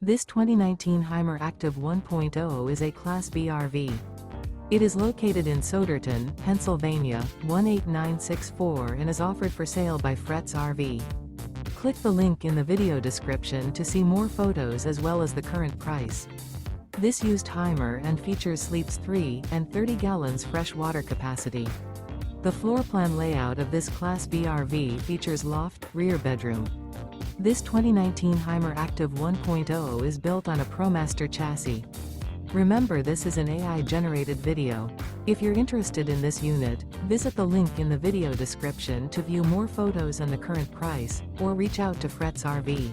This 2019 Hymer Aktiv 1.0 is a Class B RV. It is located in Souderton, Pennsylvania, 18964 and is offered for sale by Fretz RV. Click the link in the video description to see more photos as well as the current price. This used Hymer and features sleeps 3 and 30 gallons fresh water capacity. The floor plan layout of this Class B RV features loft, rear bedroom. This 2019 Hymer Aktiv 1.0 is built on a ProMaster chassis. Remember, this is an AI-generated video. If you're interested in this unit, visit the link in the video description to view more photos and the current price, or reach out to Fretz RV.